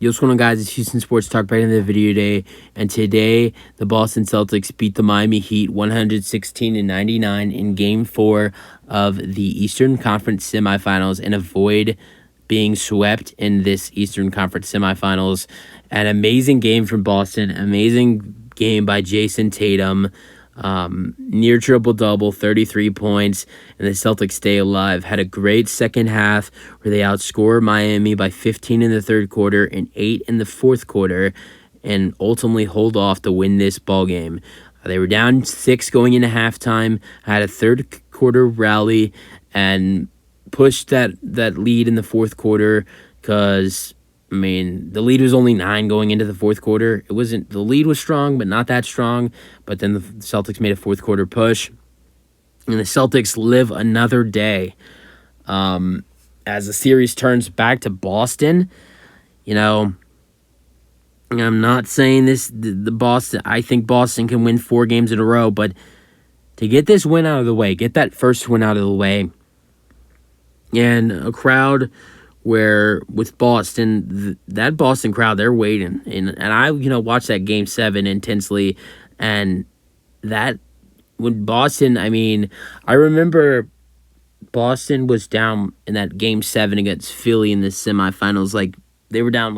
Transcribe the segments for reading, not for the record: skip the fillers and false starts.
Yo, what's going on, guys? It's Houston Sports Talk back in the video today. And today, the Boston Celtics beat the Miami Heat 116-99 in Game 4 of the Eastern Conference semifinals and avoid being swept in this Eastern Conference semifinals. An amazing game from Boston. Amazing game by Jason Tatum. Near triple-double, 33 points, and the Celtics stay alive. Had a great second half where they outscored Miami by 15 in the third quarter and 8 in the fourth quarter, and ultimately hold off to win this ball game. They were down 6 going into halftime, had a third quarter rally, and pushed that lead in the fourth quarter because, the lead was only 9 going into the fourth quarter. The lead was strong, but not that strong. But then the Celtics made a fourth quarter push. And the Celtics live another day. As the series turns back to Boston, I'm not saying the Boston, I think Boston can win 4 games in a row, but to get this win out of the way, get that first win out of the way, and a crowd where with Boston, that Boston crowd, they're waiting. And I, watched that Game 7 intensely. And that, when Boston, I remember Boston was down in that Game 7 against Philly in the semifinals. Like, they were down,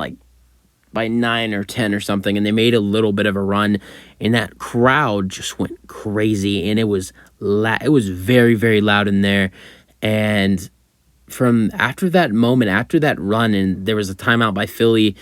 by 9 or 10 or something, and they made a little bit of a run. And that crowd just went crazy. And it was very, very loud in there. And from after that moment, after that run, and there was a timeout by Philly,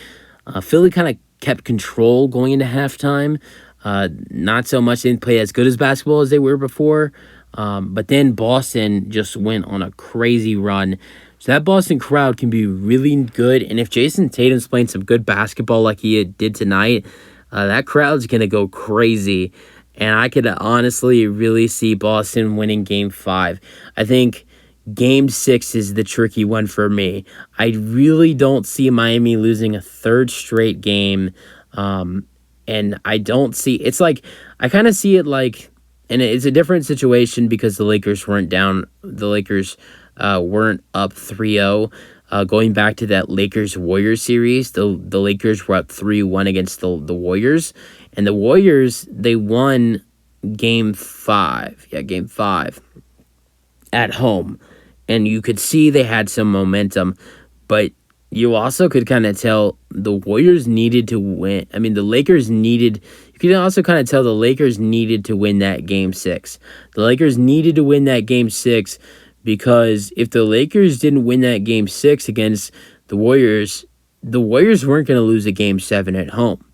Philly kind of kept control going into halftime. Not so much, they didn't play as good as basketball as they were before, but then Boston just went on a crazy run. So that Boston crowd can be really good, and if Jason Tatum's playing some good basketball like he did tonight, that crowd's going to go crazy, and I could honestly really see Boston winning Game 5. I think Game 6 is the tricky one for me. I really don't see Miami losing a third straight game. And I don't see... It's like... I kind of see it like... And it's a different situation because the Lakers weren't down. The Lakers weren't up 3-0. Going back to that Lakers-Warriors series, the Lakers were up 3-1 against the Warriors. And the Warriors, they won Game 5. Yeah, Game 5 at home. And you could see they had some momentum, but you also could kind of tell the Warriors needed to win. The Lakers needed... You could also kind of tell the Lakers needed to win that Game 6. The Lakers needed to win that Game 6 because if the Lakers didn't win that Game 6 against the Warriors weren't going to lose a Game 7 at home.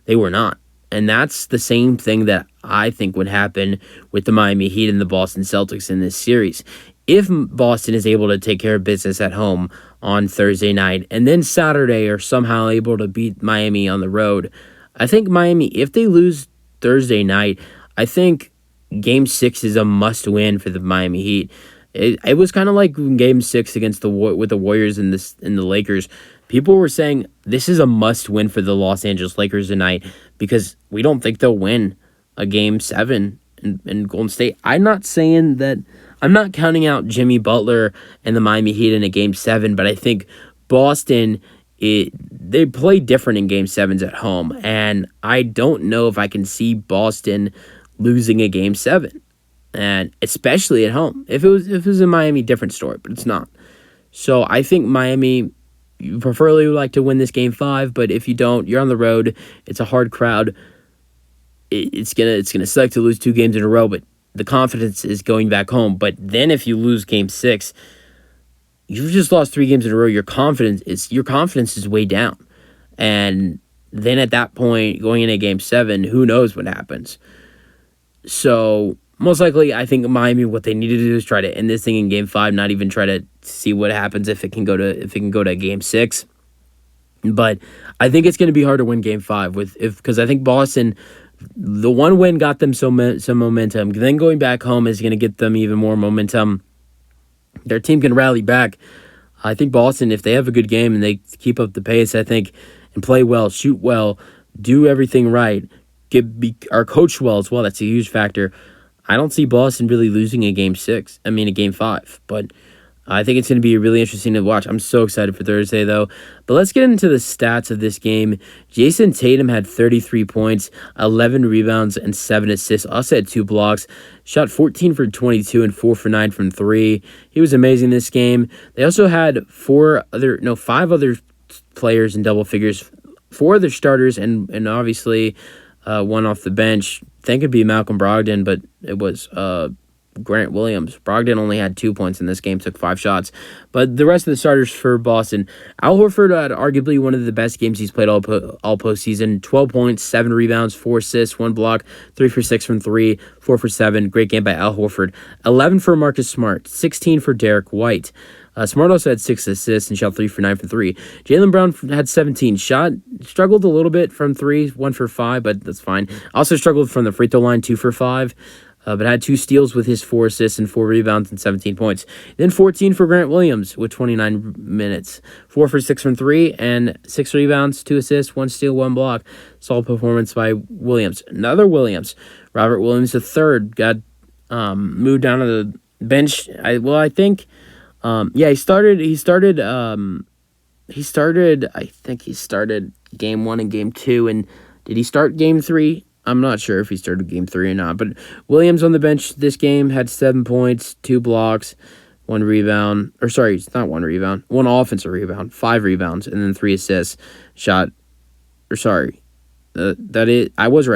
They were not. And that's the same thing that I think would happen with the Miami Heat and the Boston Celtics in this series. If Boston is able to take care of business at home on Thursday night and then Saturday are somehow able to beat Miami on the road, I think Miami, if they lose Thursday night, I think Game 6 is a must-win for the Miami Heat. It was kind of like Game 6 against with the Warriors and the Lakers. People were saying this is a must-win for the Los Angeles Lakers tonight because we don't think they'll win a Game 7 in Golden State. I'm not saying that... I'm not counting out Jimmy Butler and the Miami Heat in a Game 7, but I think Boston, they play different in Game 7s at home, and I don't know if I can see Boston losing a Game 7, and especially at home. If it was in Miami, different story, but it's not. So I think Miami, you preferably would like to win this Game 5, but if you don't, you're on the road. It's a hard crowd. It's gonna suck to lose 2 games in a row, but the confidence is going back home. But then if you lose Game 6, you've just lost 3 games in a row. Your confidence is way down. And then at that point, going into Game 7, who knows what happens. So most likely, I think Miami, what they need to do is try to end this thing in Game 5, not even try to see what happens if it can go to Game 6. But I think it's going to be hard to win Game 5 because I think Boston, the one win got them some momentum. Then going back home is going to get them even more momentum. Their team can rally back. I think Boston, if they have a good game and they keep up the pace, I think, and play well, shoot well, do everything right, are coached well as well. That's a huge factor. I don't see Boston really losing a Game 5. But I think it's going to be really interesting to watch. I'm so excited for Thursday, though. But let's get into the stats of this game. Jason Tatum had 33 points, 11 rebounds, and 7 assists. Also had 2 blocks. Shot 14 for 22 and 4 for 9 from 3. He was amazing this game. They also had 5 other players in double figures. 4 other starters, and obviously one off the bench. I think it'd be Malcolm Brogdon, but it was Grant Williams. Brogdon only had 2 points in this game, took 5 shots. But the rest of the starters for Boston, Al Horford had arguably one of the best games he's played all postseason. 12 points, 7 rebounds, 4 assists, 1 block, 3 for 6 from 3, 4 for 7. Great game by Al Horford. 11 for Marcus Smart, 16 for Derek White. Smart also had 6 assists and shot 3 for 9 from 3. Jaylen Brown had 17. Struggled a little bit from 3, 1 for 5, but that's fine. Also struggled from the free throw line, 2 for 5. But had 2 steals with his 4 assists and 4 rebounds and 17 points. Then 14 for Grant Williams with 29 minutes. 4 for 6 from 3 and 6 rebounds, 2 assists, 1 steal, 1 block. Solid performance by Williams. Another Williams. Robert Williams III got moved down to the bench. I think he started game 1 and game 2. And did he start game 3? I'm not sure if he started game 3 or not, but Williams on the bench this game had 7 points, 2 blocks, 1 rebound. Or sorry, it's not 1 rebound. 1 offensive rebound, 5 rebounds, and then 3 assists. I was right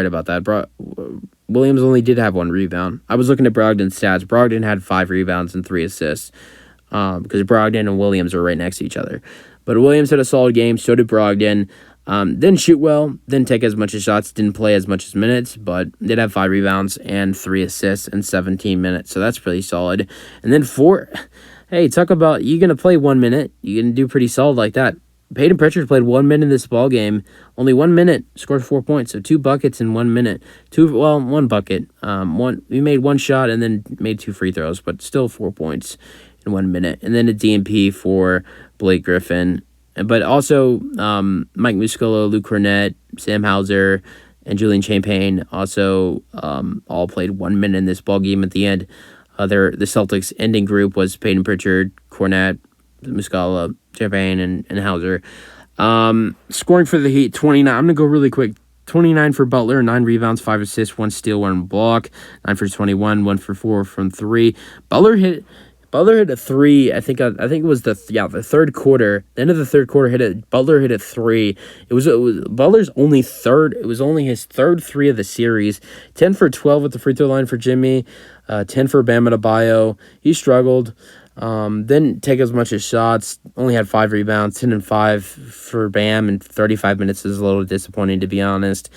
about that. Williams only did have 1 rebound. I was looking at Brogdon's stats. Brogdon had 5 rebounds and 3 assists because Brogdon and Williams are right next to each other. But Williams had a solid game. So did Brogdon. Didn't shoot well, didn't take as much as shots, didn't play as much as minutes, but did have 5 rebounds and 3 assists in 17 minutes, so that's pretty solid. And then talk about, you're going to play 1 minute, you can do pretty solid like that. Peyton Pritchard played 1 minute in this ball game, only 1 minute, scored 4 points, so 2 buckets in 1 minute. 1 bucket. We made 1 shot and then made 2 free throws, but still 4 points in 1 minute. And then a DNP for Blake Griffin. But also, Mike Muscolo, Luke Cornett, Sam Hauser, and Julian Champagne also all played 1 minute in this ball game at the end. The Celtics ending group was Peyton Pritchard, Cornett, Muscala, Champagne, and Hauser. Scoring for the Heat, 29. I'm going to go really quick. 29 for Butler, 9 rebounds, 5 assists, 1 steal, 1 block. 9 for 21, 1 for 4 from 3. Butler hit a 3. I think it was the third quarter. The end of the third quarter Butler hit a 3. It was Butler's only third. It was only his third 3 of the series. 10 for 12 at the free throw line for Jimmy. 10 for Bam Adebayo. He struggled. Didn't take as much as shots. Only had 5 rebounds. 10 and 5 for Bam, and 35 minutes is a little disappointing, to be honest.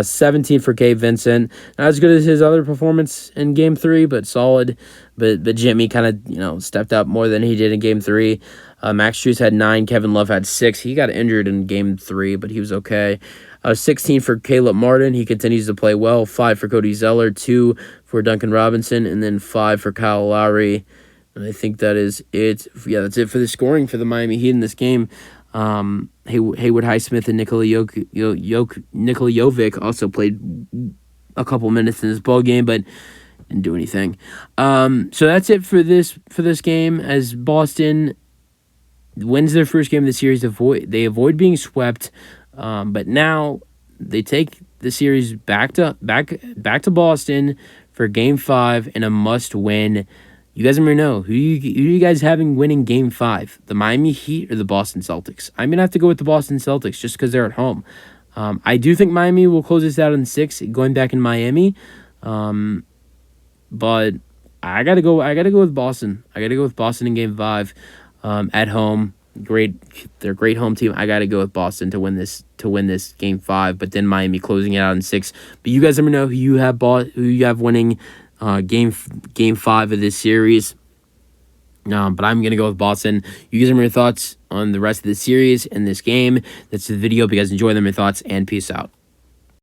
17 for Gabe Vincent. Not as good as his other performance in Game 3, but solid. But Jimmy kind of stepped up more than he did in Game 3. Max Strus had 9. Kevin Love had 6. He got injured in Game 3, but he was okay. 16 for Caleb Martin. He continues to play well. 5 for Cody Zeller. 2 for Duncan Robinson. And then 5 for Kyle Lowry. And I think that is it. Yeah, that's it for the scoring for the Miami Heat in this game. Haywood Highsmith and Nikola Jovic also played a couple minutes in this ball game, but didn't do anything. So that's it for this game. As Boston wins their first game of the series, they avoid being swept, but now they take the series back to Boston for Game 5 in a must-win. You guys let me know, who you guys having winning Game 5? The Miami Heat or the Boston Celtics? I'm going to have to go with the Boston Celtics just because they're at home. I do think Miami will close this out in 6, going back in Miami. But I got to go with Boston. I got to go with Boston in Game 5 at home. They're a great home team. I got to go with Boston to win this Game 5, but then Miami closing it out in 6. But you guys let me know who you have winning Game 5 of this series. But I'm going to go with Boston. You guys have your thoughts on the rest of the series and this game. That's the video. If you guys enjoy them, your thoughts, and peace out.